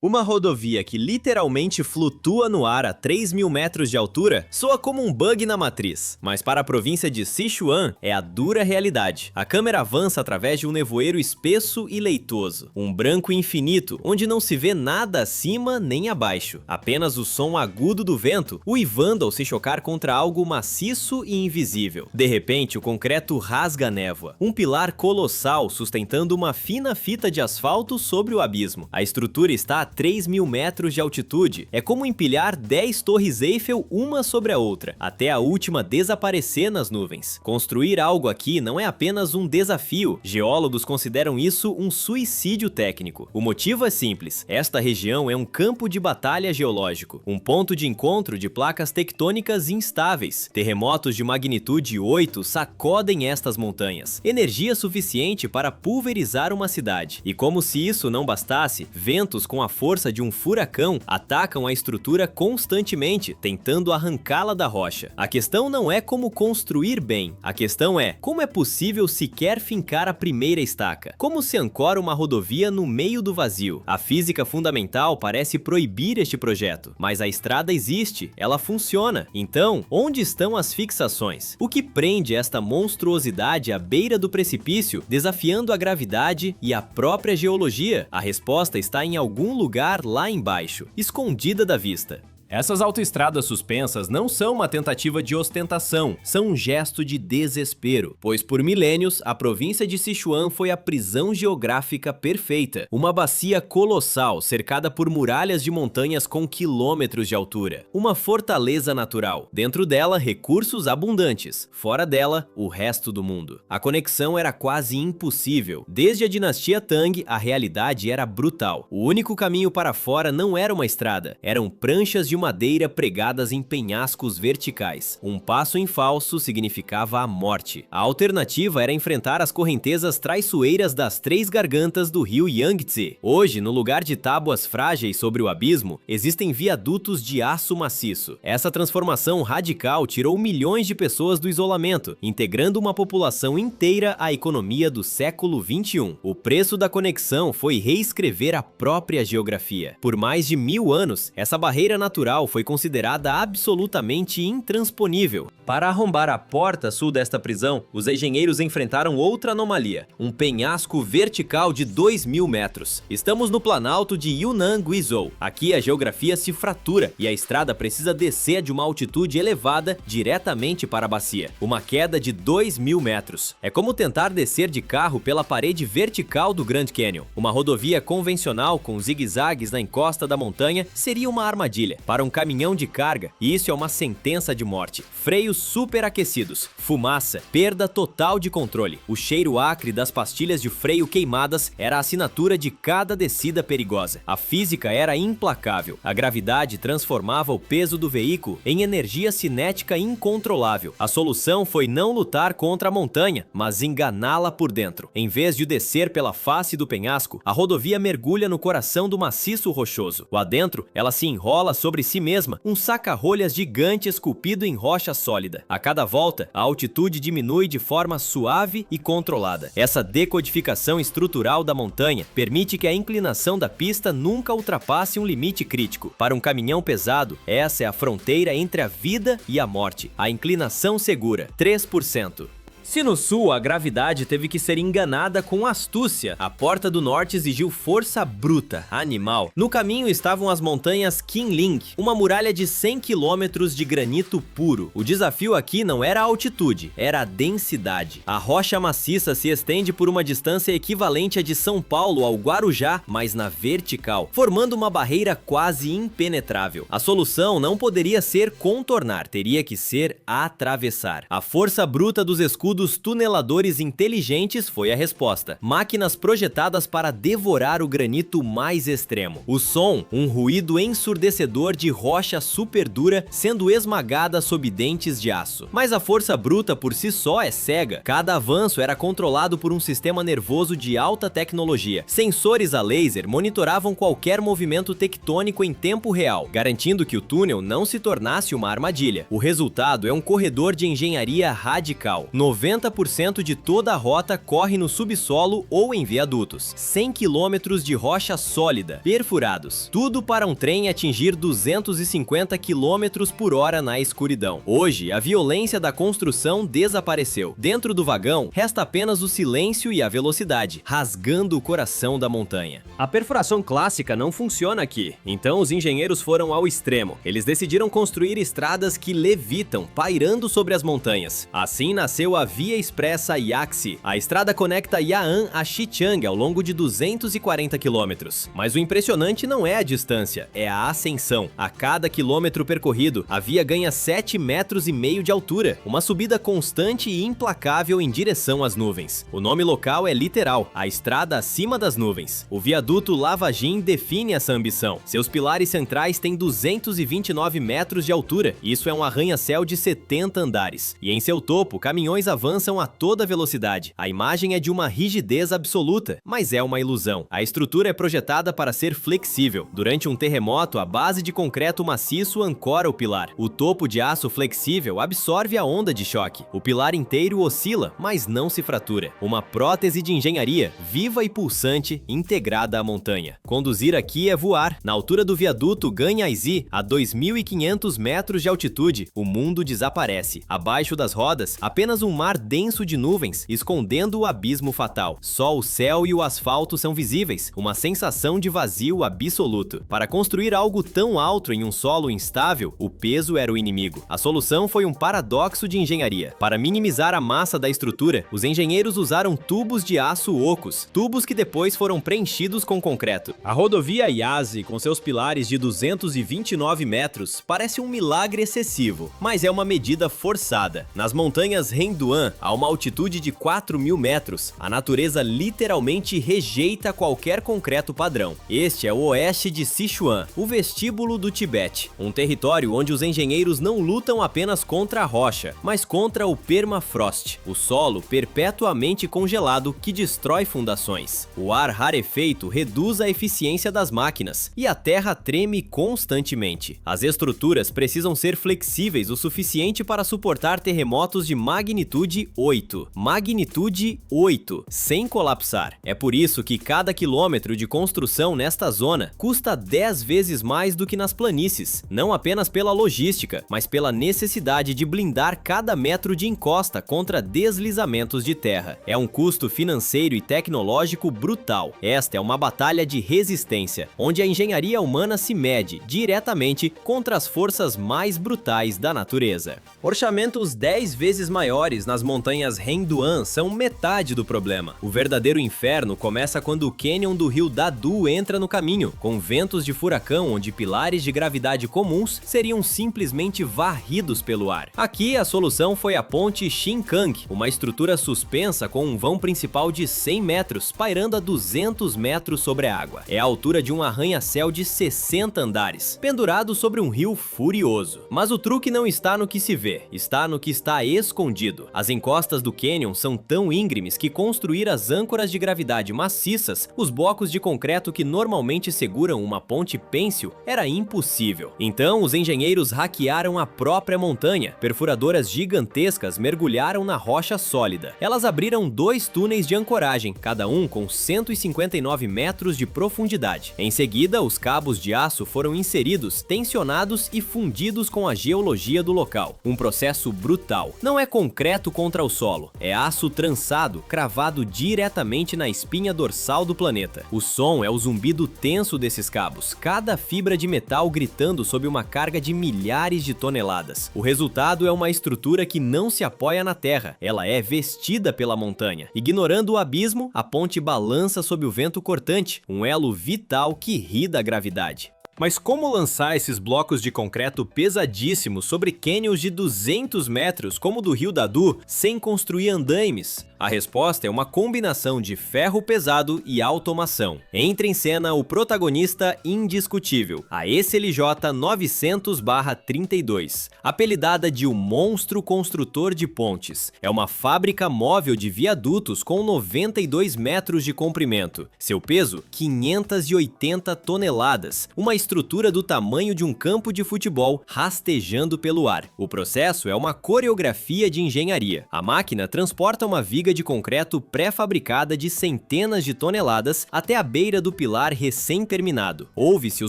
Uma rodovia que literalmente flutua no ar a 3.000 metros de altura soa como um bug na matriz, mas para a província de Sichuan é a dura realidade. A câmera avança através de um nevoeiro espesso e leitoso, um branco infinito onde não se vê nada acima nem abaixo, apenas o som agudo do vento uivando ao se chocar contra algo maciço e invisível. De repente, o concreto rasga a névoa, um pilar colossal sustentando uma fina fita de asfalto sobre o abismo. A estrutura está a 3.000 metros de altitude. É como empilhar 10 torres Eiffel uma sobre a outra, até a última desaparecer nas nuvens. Construir algo aqui não é apenas um desafio, geólogos consideram isso um suicídio técnico. O motivo é simples, esta região é um campo de batalha geológico, um ponto de encontro de placas tectônicas instáveis. Terremotos de magnitude 8 sacodem estas montanhas, energia suficiente para pulverizar uma cidade. E como se isso não bastasse, ventos com a força de um furacão atacam a estrutura constantemente, tentando arrancá-la da rocha. A questão não é como construir bem, a questão é como é possível sequer fincar a primeira estaca. Como se ancora uma rodovia no meio do vazio. A física fundamental parece proibir este projeto, mas a estrada existe, ela funciona. Então, onde estão as fixações? O que prende esta monstruosidade à beira do precipício, desafiando a gravidade e a própria geologia? A resposta está em algum lugar lá embaixo, escondida da vista. Essas autoestradas suspensas não são uma tentativa de ostentação, são um gesto de desespero, pois por milênios a província de Sichuan foi a prisão geográfica perfeita, uma bacia colossal cercada por muralhas de montanhas com quilômetros de altura, uma fortaleza natural, dentro dela recursos abundantes, fora dela o resto do mundo. A conexão era quase impossível. Desde a dinastia Tang, a realidade era brutal. O único caminho para fora não era uma estrada, eram pranchas de madeira pregadas em penhascos verticais. Um passo em falso significava a morte. A alternativa era enfrentar as correntezas traiçoeiras das três gargantas do rio Yangtze. Hoje, no lugar de tábuas frágeis sobre o abismo, existem viadutos de aço maciço. Essa transformação radical tirou milhões de pessoas do isolamento, integrando uma população inteira à economia do século XXI. O preço da conexão foi reescrever a própria geografia. Por mais de 1000 anos, essa barreira natural foi considerada absolutamente intransponível. Para arrombar a porta sul desta prisão, os engenheiros enfrentaram outra anomalia, um penhasco vertical de 2.000 metros. Estamos no planalto de Yunnan Guizhou. Aqui a geografia se fratura e a estrada precisa descer de uma altitude elevada diretamente para a bacia. Uma queda de 2.000 metros. É como tentar descer de carro pela parede vertical do Grand Canyon. Uma rodovia convencional com zigue-zagues na encosta da montanha seria uma armadilha para um caminhão de carga, e isso é uma sentença de morte. Freios superaquecidos, fumaça, perda total de controle. O cheiro acre das pastilhas de freio queimadas era a assinatura de cada descida perigosa. A física era implacável. A gravidade transformava o peso do veículo em energia cinética incontrolável. A solução foi não lutar contra a montanha, mas enganá-la por dentro. Em vez de descer pela face do penhasco, a rodovia mergulha no coração do maciço rochoso. Lá dentro, ela se enrola sobre si mesma, um saca-rolhas gigante esculpido em rocha sólida. A cada volta, a altitude diminui de forma suave e controlada. Essa decodificação estrutural da montanha permite que a inclinação da pista nunca ultrapasse um limite crítico. Para um caminhão pesado, essa é a fronteira entre a vida e a morte. A inclinação segura, 3%. Se no sul a gravidade teve que ser enganada com astúcia, a Porta do Norte exigiu força bruta, animal. No caminho estavam as montanhas Qinling, uma muralha de 100 quilômetros de granito puro. O desafio aqui não era a altitude, era a densidade. A rocha maciça se estende por uma distância equivalente à de São Paulo ao Guarujá, mas na vertical, formando uma barreira quase impenetrável. A solução não poderia ser contornar, teria que ser atravessar. A força bruta dos escudos tuneladores inteligentes foi a resposta. Máquinas projetadas para devorar o granito mais extremo. O som, um ruído ensurdecedor de rocha super dura sendo esmagada sob dentes de aço. Mas a força bruta por si só é cega. Cada avanço era controlado por um sistema nervoso de alta tecnologia. Sensores a laser monitoravam qualquer movimento tectônico em tempo real, garantindo que o túnel não se tornasse uma armadilha. O resultado é um corredor de engenharia radical. 90 90% de toda a rota corre no subsolo ou em viadutos. 100 quilômetros de rocha sólida, perfurados. Tudo para um trem atingir 250 km por hora na escuridão. Hoje, a violência da construção desapareceu. Dentro do vagão, resta apenas o silêncio e a velocidade, rasgando o coração da montanha. A perfuração clássica não funciona aqui, então os engenheiros foram ao extremo. Eles decidiram construir estradas que levitam, pairando sobre as montanhas. Assim nasceu a Via Expressa Yaxi. A estrada conecta Ya'an a Xichang ao longo de 240 quilômetros. Mas o impressionante não é a distância, é a ascensão. A cada quilômetro percorrido, a via ganha 7,5 metros de altura, uma subida constante e implacável em direção às nuvens. O nome local é literal, a estrada acima das nuvens. O viaduto Lavagem define essa ambição. Seus pilares centrais têm 229 metros de altura, isso é um arranha-céu de 70 andares. E em seu topo, caminhões avançam a toda velocidade. A imagem é de uma rigidez absoluta, mas é uma ilusão. A estrutura é projetada para ser flexível. Durante um terremoto, a base de concreto maciço ancora o pilar. O topo de aço flexível absorve a onda de choque. O pilar inteiro oscila, mas não se fratura. Uma prótese de engenharia, viva e pulsante, integrada à montanha. Conduzir aqui é voar. Na altura do viaduto Ganhaizi, a 2.500 metros de altitude, o mundo desaparece. Abaixo das rodas, apenas um mar denso de nuvens, escondendo o abismo fatal. Só o céu e o asfalto são visíveis, uma sensação de vazio absoluto. Para construir algo tão alto em um solo instável, o peso era o inimigo. A solução foi um paradoxo de engenharia. Para minimizar a massa da estrutura, os engenheiros usaram tubos de aço ocos, tubos que depois foram preenchidos com concreto. A rodovia Yasi, com seus pilares de 229 metros, parece um milagre excessivo, mas é uma medida forçada. Nas montanhas Renduan, a uma altitude de 4.000 metros, a natureza literalmente rejeita qualquer concreto padrão. Este é o oeste de Sichuan, o vestíbulo do Tibete, um território onde os engenheiros não lutam apenas contra a rocha, mas contra o permafrost, o solo perpetuamente congelado que destrói fundações. O ar rarefeito reduz a eficiência das máquinas e a terra treme constantemente. As estruturas precisam ser flexíveis o suficiente para suportar terremotos de magnitude 8. Magnitude 8, sem colapsar. É por isso que cada quilômetro de construção nesta zona custa 10 vezes mais do que nas planícies, não apenas pela logística, mas pela necessidade de blindar cada metro de encosta contra deslizamentos de terra. É um custo financeiro e tecnológico brutal. Esta é uma batalha de resistência, onde a engenharia humana se mede diretamente contra as forças mais brutais da natureza. Orçamentos 10 vezes maiores nas montanhas Renduan são metade do problema. O verdadeiro inferno começa quando o cânion do rio Dadu entra no caminho, com ventos de furacão onde pilares de gravidade comuns seriam simplesmente varridos pelo ar. Aqui a solução foi a ponte Xinkang, uma estrutura suspensa com um vão principal de 100 metros, pairando a 200 metros sobre a água. É a altura de um arranha-céu de 60 andares, pendurado sobre um rio furioso. Mas o truque não está no que se vê, está no que está escondido. As encostas do cânion são tão íngremes que construir as âncoras de gravidade maciças, os blocos de concreto que normalmente seguram uma ponte pêncil, era impossível. Então, os engenheiros hackearam a própria montanha. Perfuradoras gigantescas mergulharam na rocha sólida. Elas abriram 2 túneis de ancoragem, cada um com 159 metros de profundidade. Em seguida, os cabos de aço foram inseridos, tensionados e fundidos com a geologia do local. Um processo brutal. Não é concreto contra o solo, é aço trançado, cravado diretamente na espinha dorsal do planeta. O som é o zumbido tenso desses cabos, cada fibra de metal gritando sob uma carga de milhares de toneladas. O resultado é uma estrutura que não se apoia na terra, ela é vestida pela montanha. Ignorando o abismo, a ponte balança sob o vento cortante, um elo vital que ri da gravidade. Mas como lançar esses blocos de concreto pesadíssimos sobre cânions de 200 metros como o do rio Dadu sem construir andaimes? A resposta é uma combinação de ferro pesado e automação. Entra em cena o protagonista indiscutível, a ECLJ 900/32, apelidada de o monstro construtor de pontes. É uma fábrica móvel de viadutos com 92 metros de comprimento. Seu peso, 580 toneladas. Uma estrutura do tamanho de um campo de futebol rastejando pelo ar. O processo é uma coreografia de engenharia. A máquina transporta uma viga de concreto pré-fabricada de centenas de toneladas até a beira do pilar recém-terminado. Ouve-se o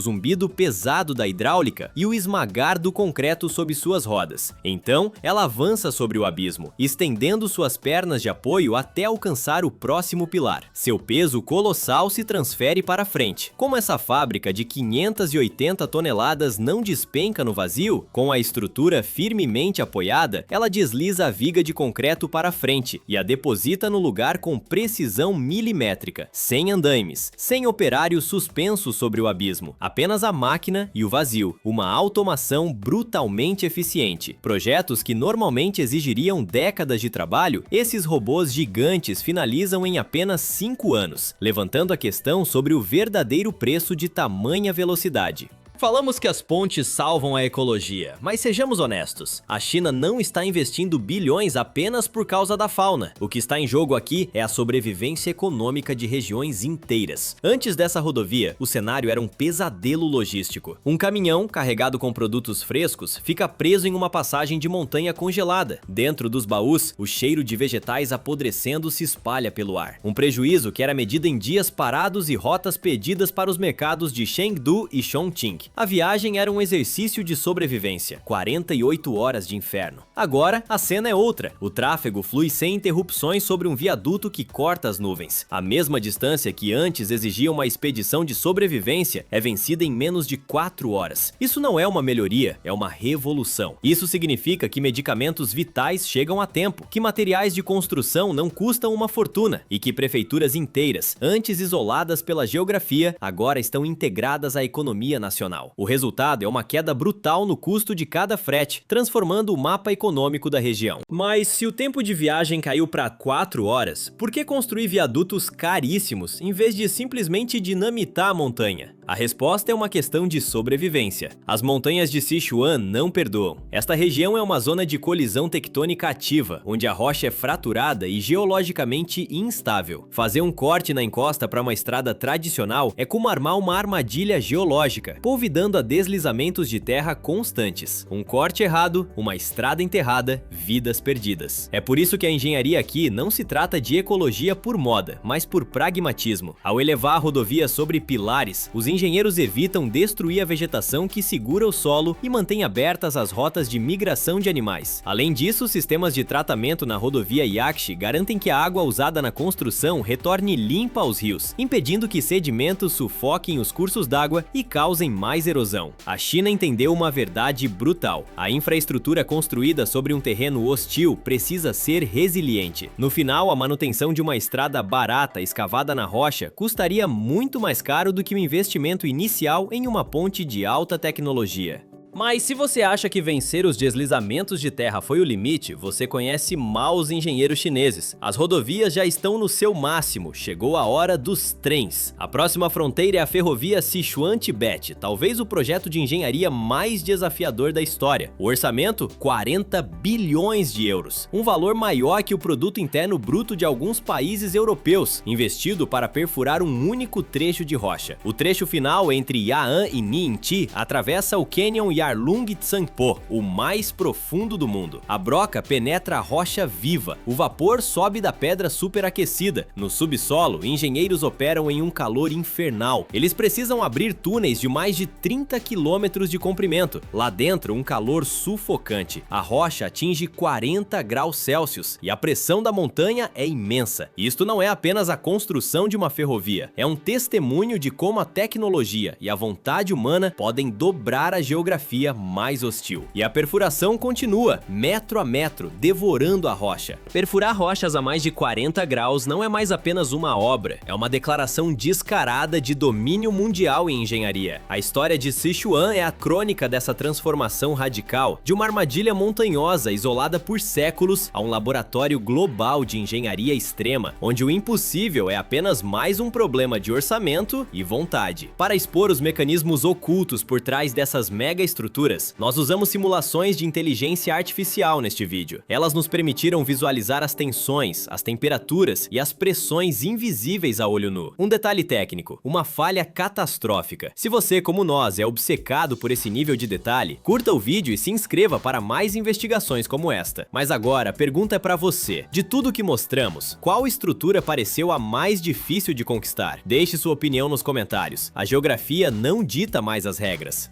zumbido pesado da hidráulica e o esmagar do concreto sob suas rodas. Então, ela avança sobre o abismo, estendendo suas pernas de apoio até alcançar o próximo pilar. Seu peso colossal se transfere para frente. Como essa fábrica de 580 toneladas não despenca no vazio, com a estrutura firmemente apoiada, ela desliza a viga de concreto para frente e a deposita no lugar com precisão milimétrica, sem andaimes, sem operários suspensos sobre o abismo, apenas a máquina e o vazio, uma automação brutalmente eficiente. Projetos que normalmente exigiriam décadas de trabalho, esses robôs gigantes finalizam em apenas 5 anos, levantando a questão sobre o verdadeiro preço de tamanha velocidade. Falamos que as pontes salvam a ecologia, mas sejamos honestos, a China não está investindo bilhões apenas por causa da fauna. O que está em jogo aqui é a sobrevivência econômica de regiões inteiras. Antes dessa rodovia, o cenário era um pesadelo logístico. Um caminhão, carregado com produtos frescos, fica preso em uma passagem de montanha congelada. Dentro dos baús, o cheiro de vegetais apodrecendo se espalha pelo ar. Um prejuízo que era medido em dias parados e rotas perdidas para os mercados de Chengdu e Chongqing. A viagem era um exercício de sobrevivência, 48 horas de inferno. Agora, a cena é outra. O tráfego flui sem interrupções sobre um viaduto que corta as nuvens. A mesma distância que antes exigia uma expedição de sobrevivência é vencida em menos de 4 horas. Isso não é uma melhoria, é uma revolução. Isso significa que medicamentos vitais chegam a tempo, que materiais de construção não custam uma fortuna e que prefeituras inteiras, antes isoladas pela geografia, agora estão integradas à economia nacional. O resultado é uma queda brutal no custo de cada frete, transformando o mapa econômico da região. Mas se o tempo de viagem caiu para 4 horas, por que construir viadutos caríssimos em vez de simplesmente dinamitar a montanha? A resposta é uma questão de sobrevivência. As montanhas de Sichuan não perdoam. Esta região é uma zona de colisão tectônica ativa, onde a rocha é fraturada e geologicamente instável. Fazer um corte na encosta para uma estrada tradicional é como armar uma armadilha geológica, polvidando a deslizamentos de terra constantes. Um corte errado, uma estrada enterrada, vidas perdidas. É por isso que a engenharia aqui não se trata de ecologia por moda, mas por pragmatismo. Ao elevar a rodovia sobre pilares, os engenheiros evitam destruir a vegetação que segura o solo e mantém abertas as rotas de migração de animais. Além disso, sistemas de tratamento na rodovia Yaxi garantem que a água usada na construção retorne limpa aos rios, impedindo que sedimentos sufoquem os cursos d'água e causem mais erosão. A China entendeu uma verdade brutal. A infraestrutura construída sobre um terreno hostil precisa ser resiliente. No final, a manutenção de uma estrada barata escavada na rocha custaria muito mais caro do que o investimento inicial em uma ponte de alta tecnologia. Mas se você acha que vencer os deslizamentos de terra foi o limite, você conhece mal os engenheiros chineses. As rodovias já estão no seu máximo, chegou a hora dos trens. A próxima fronteira é a ferrovia Sichuan-Tibete, talvez o projeto de engenharia mais desafiador da história. O orçamento? 40 bilhões de euros, um valor maior que o produto interno bruto de alguns países europeus, investido para perfurar um único trecho de rocha. O trecho final entre Ya'an e Ningxi atravessa o Canyon Yarlung Tsangpo, o mais profundo do mundo. A broca penetra a rocha viva, o vapor sobe da pedra superaquecida. No subsolo, engenheiros operam em um calor infernal. Eles precisam abrir túneis de mais de 30 quilômetros de comprimento. Lá dentro, um calor sufocante. A rocha atinge 40 graus Celsius e a pressão da montanha é imensa. Isto não é apenas a construção de uma ferrovia, é um testemunho de como a tecnologia e a vontade humana podem dobrar a geografia mais hostil. E a perfuração continua, metro a metro, devorando a rocha. Perfurar rochas a mais de 40 graus não é mais apenas uma obra, é uma declaração descarada de domínio mundial em engenharia. A história de Sichuan é a crônica dessa transformação radical, de uma armadilha montanhosa isolada por séculos a um laboratório global de engenharia extrema, onde o impossível é apenas mais um problema de orçamento e vontade. Para expor os mecanismos ocultos por trás dessas mega estruturas, estruturas, nós usamos simulações de inteligência artificial neste vídeo. Elas nos permitiram visualizar as tensões, as temperaturas e as pressões invisíveis a olho nu. Um detalhe técnico, uma falha catastrófica. Se você, como nós, é obcecado por esse nível de detalhe, curta o vídeo e se inscreva para mais investigações como esta. Mas agora, a pergunta é para você. De tudo que mostramos, qual estrutura pareceu a mais difícil de conquistar? Deixe sua opinião nos comentários. A geografia não dita mais as regras.